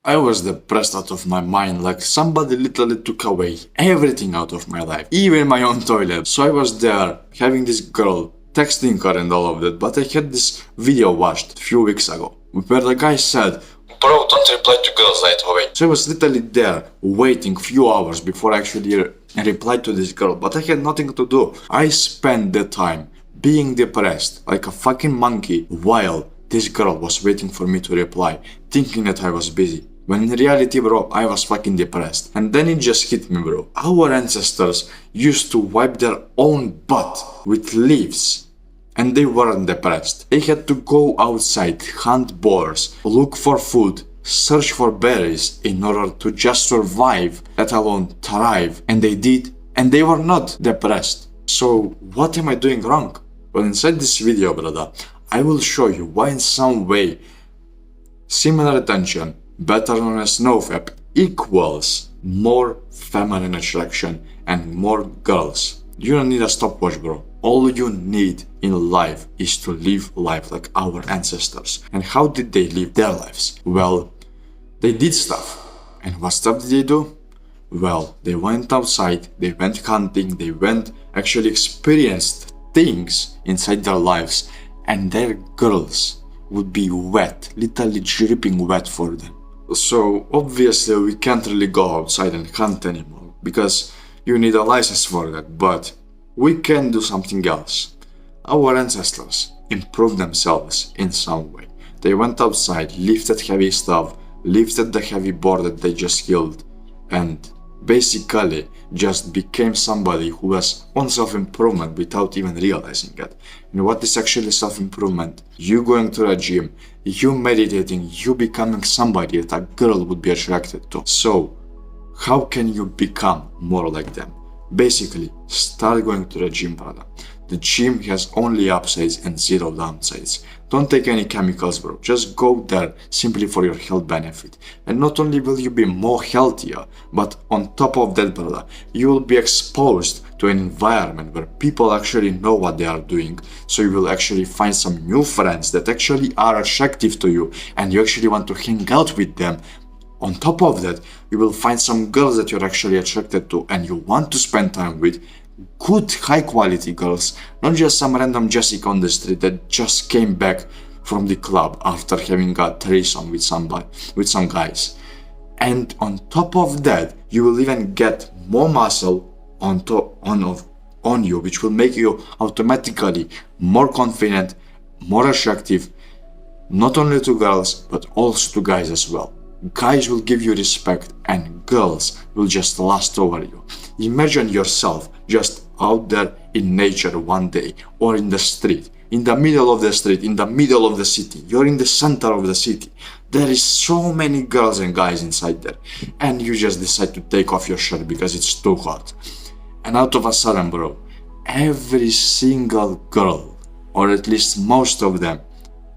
I was depressed out of my mind, like somebody literally took away everything out of my life, even my own toilet. So I was there, having this girl, texting her and all of that, but I had this video watched a few weeks ago, where the guy said, "Bro, don't reply to girls right away." So I was literally there, waiting few hours before I actually replied to this girl, but I had nothing to do. I spent the time being depressed, like a fucking monkey, while this girl was waiting for me to reply, thinking that I was busy. When in reality, bro, I was fucking depressed. And then it just hit me, bro. Our ancestors used to wipe their own butt with leaves. And they weren't depressed. They had to go outside, hunt boars, look for food, search for berries in order to just survive, let alone thrive. And they did. And they were not depressed. So what am I doing wrong? Well, inside this video, brother, I will show you why in some way semen retention, better known as NoFap, equals more feminine attraction and more girls. You don't need a stopwatch, bro. All you need in life is to live life like our ancestors. And how did they live their lives? Well, they did stuff. And what stuff did they do? Well, they went outside, they went hunting, they went actually experienced things inside their lives, and their girls would be wet, literally dripping wet for them. So obviously we can't really go outside and hunt anymore, because you need a license for that, but we can do something else. Our ancestors improved themselves in some way. They went outside, lifted heavy stuff, lifted the heavy board that they just killed, and basically just became somebody who was on self-improvement without even realizing it. And what is actually self-improvement? You going to a gym, you meditating, you becoming somebody that a girl would be attracted to. So how can you become more like them? Basically, start going to the gym, brother. The gym has only upsides and zero downsides. Don't take any chemicals, bro. Just go there simply for your health benefit. And not only will you be more healthier, but on top of that, brother, you will be exposed to an environment where people actually know what they are doing. So you will actually find some new friends that actually are attractive to you and you actually want to hang out with them. On top of that, you will find some girls that you're actually attracted to and you want to spend time with. Good, high quality girls, not just some random Jessica on the street that just came back from the club after having a threesome with some guys. And on top of that, you will even get more muscle on you, which will make you automatically more confident, more attractive, not only to girls, but also to guys as well. Guys will give you respect and girls will just lust over you. Imagine yourself just out there in nature one day, or in the street, in the middle of the street, in the middle of the city. You're in the center of the city. There is so many girls and guys inside there, and you just decide to take off your shirt because it's too hot. And out of a sudden, bro, every single girl, or at least most of them,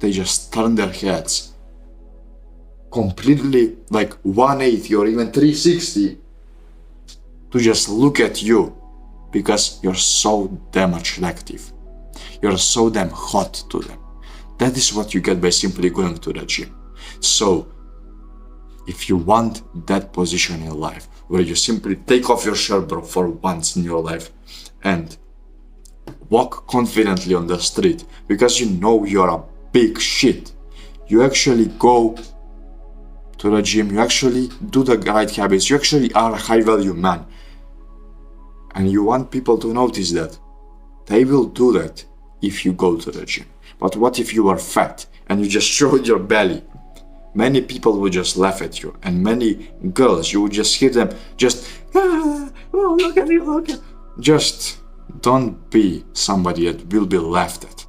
they just turn their heads completely like 180 or even 360 to just look at you because you're so damn attractive. You're so damn hot to them. That is what you get by simply going to the gym. So if you want that position in life where you simply take off your shirt, bro, for once in your life and walk confidently on the street because you know you're a big shit, you actually go to the gym, you actually do the right habits, you actually are a high value man. And you want people to notice that. They will do that if you go to the gym. But what if you are fat and you just showed your belly? Many people would just laugh at you, and many girls, you would just hear them just, oh, look at me, look at. Just don't be somebody that will be laughed at.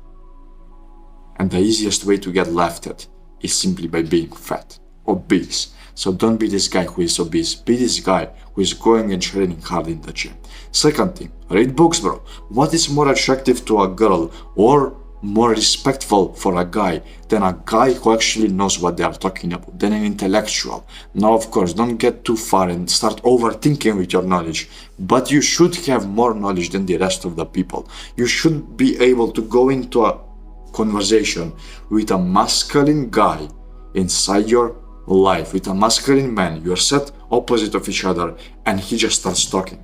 And the easiest way to get laughed at is simply by being fat. Obese. So don't be this guy who is obese. Be this guy who is going and training hard in the gym. Second thing, read books, bro. What is more attractive to a girl or more respectful for a guy than a guy who actually knows what they are talking about, than an intellectual? Now, of course, don't get too far and start overthinking with your knowledge, but you should have more knowledge than the rest of the people. You should be able to go into a conversation with a masculine guy inside your life with a masculine man, you're set opposite of each other, and he just starts talking.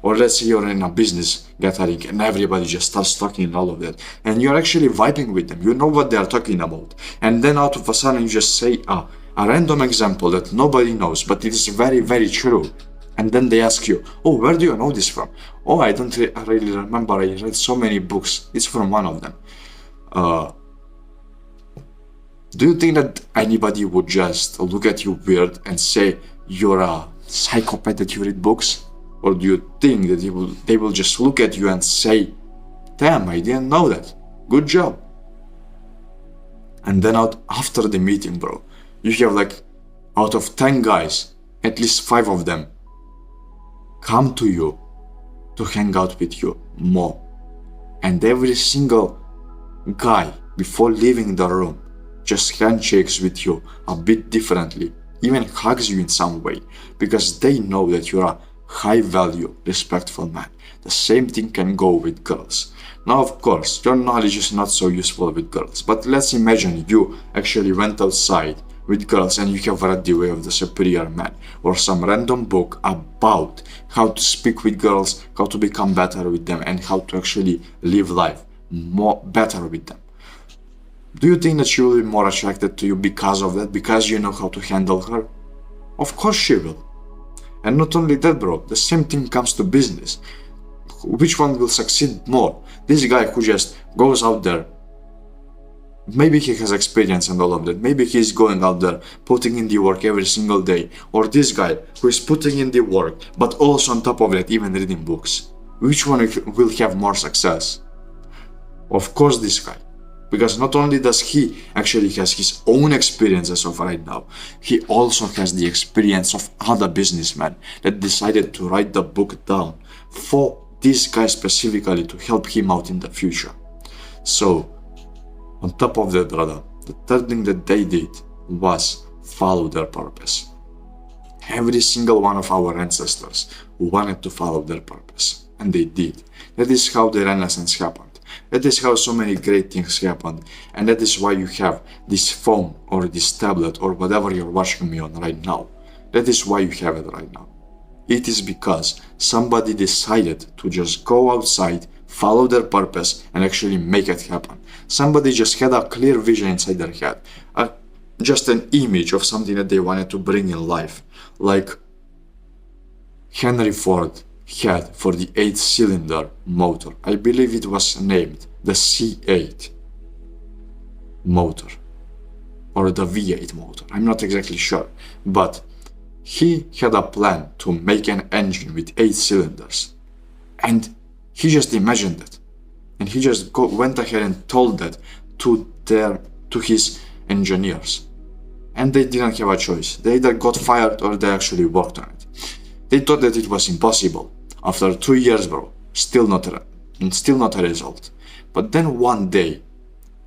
Or let's say you're in a business gathering and everybody just starts talking and all of that, and you're actually vibing with them, you know what they are talking about, and then out of a sudden you just say a random example that nobody knows, but it is very, very true. And then they ask you, oh, where do you know this from? Oh, I don't really remember, I read so many books, it's from one of them. Do you think that anybody would just look at you weird and say you're a psychopath that you read books? Or do you think that they will just look at you and say, damn, I didn't know that, good job? And then after the meeting, bro, you have like, out of 10 guys, at least 5 of them come to you to hang out with you more. And every single guy, before leaving the room, just handshakes with you a bit differently, even hugs you in some way, because they know that you're a high value, respectful man. The same thing can go with girls. Now, of course, your knowledge is not so useful with girls, but let's imagine you actually went outside with girls and you have read The Way of the Superior Man, or some random book about how to speak with girls, how to become better with them, and how to actually live life better with them. Do you think that she will be more attracted to you because of that, because you know how to handle her? Of course she will. And not only that, bro, the same thing comes to business. Which one will succeed more? This guy who just goes out there, maybe he has experience and all of that, maybe he's going out there putting in the work every single day, or this guy who is putting in the work but also on top of that even reading books. Which one will have more success? Of course this guy. Because not only does he actually has his own experiences of right now, he also has the experience of other businessmen that decided to write the book down for this guy specifically to help him out in the future. So, on top of that, brother, the third thing that they did was follow their purpose. Every single one of our ancestors wanted to follow their purpose, and they did. That is how the Renaissance happened. That is how so many great things happened, and that is why you have this phone or this tablet or whatever you're watching me on right now. That is why you have it right now. It is because somebody decided to just go outside, follow their purpose, and actually make it happen. Somebody just had a clear vision inside their head, just an image of something that they wanted to bring in life, like Henry Ford had for the 8-cylinder motor. I believe it was named the C8 motor or the V8 motor. I'm not exactly sure, but he had a plan to make an engine with 8 cylinders, and he just imagined it, and he just went ahead and told that to his engineers, and they didn't have a choice. They either got fired or they actually worked on it. They thought that it was impossible. After 2 years, bro, still not a result. But then one day,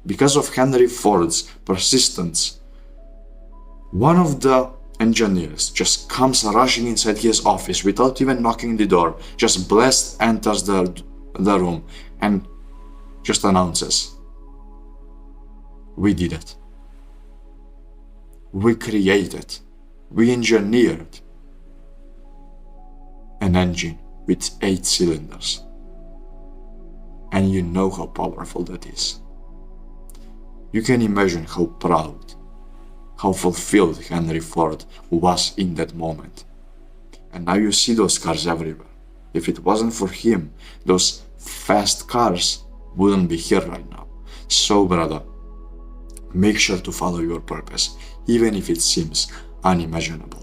because of Henry Ford's persistence, one of the engineers just comes rushing inside his office without even knocking the door, just enters the room and just announces, we did it. We created, we engineered an engine with 8 cylinders. And you know how powerful that is. You can imagine how proud, how fulfilled Henry Ford was in that moment. And now you see those cars everywhere. If it wasn't for him, those fast cars wouldn't be here right now. So, brother, make sure to follow your purpose, even if it seems unimaginable.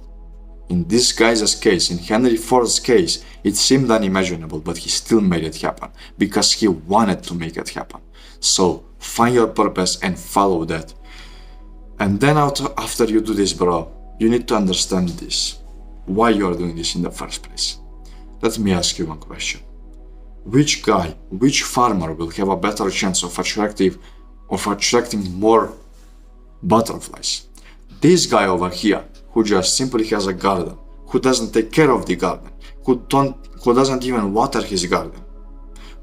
In this guy's case, in Henry Ford's case, it seemed unimaginable, but he still made it happen because he wanted to make it happen. So find your purpose and follow that. And then after you do this, bro, you need to understand this, why you are doing this in the first place. Let me ask you one question. Which guy, which farmer will have a better chance of attracting more butterflies? This guy over here, who just simply has a garden, who doesn't take care of the garden, who doesn't even water his garden,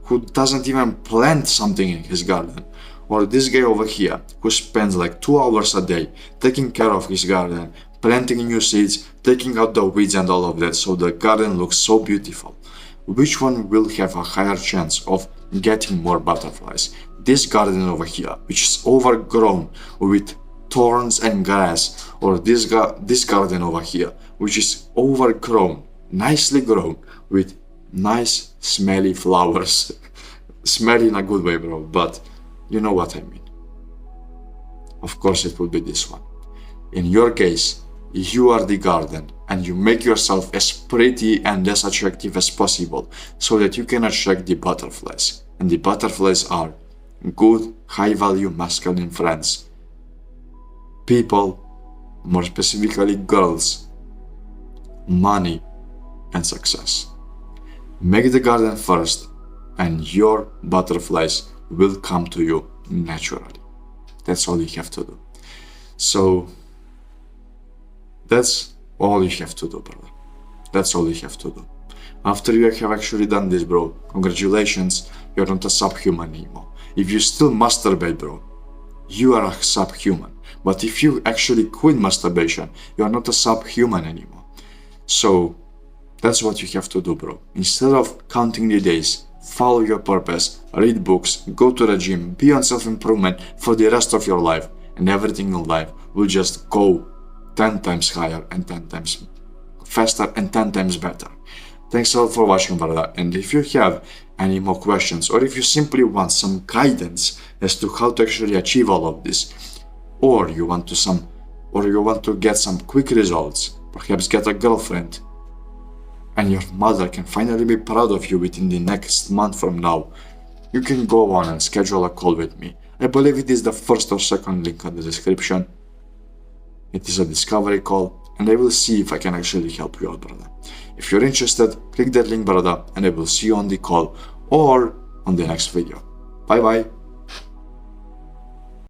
who doesn't even plant something in his garden, Or this guy over here who spends like 2 hours a day taking care of his garden, planting new seeds, taking out the weeds and all of that so the garden looks so beautiful. Which one will have a higher chance of getting more butterflies? This garden over here, which is overgrown with thorns and grass, or this garden over here, which is overgrown, nicely grown with nice smelly flowers. Smelly in a good way, bro, but you know what I mean. Of course it will be this one. In your case, you are the garden and you make yourself as pretty and as attractive as possible so that you can attract the butterflies. And the butterflies are good, high-value masculine friends. People, more specifically girls, money, and success. Make the garden first and your butterflies will come to you naturally. That's all you have to do. So that's all you have to do, brother. That's all you have to do. After you have actually done this, bro, congratulations, you're not a subhuman anymore. If you still masturbate, bro, you are a subhuman. But if you actually quit masturbation, you are not a subhuman anymore. So that's what you have to do, bro. Instead of counting the days, follow your purpose, read books, go to the gym, be on self-improvement for the rest of your life, and everything in life will just go 10 times higher and 10 times faster and 10 times better. Thanks a lot for watching, brother. And if you have any more questions, or if you simply want some guidance as to how to actually achieve all of this, or you want to get some quick results, perhaps get a girlfriend, and your mother can finally be proud of you within the next month from now, you can go on and schedule a call with me. I believe it is the first or second link in the description. It is a discovery call, and I will see if I can actually help you out, brother. If you're interested, click that link, brother, and I will see you on the call or on the next video. Bye bye.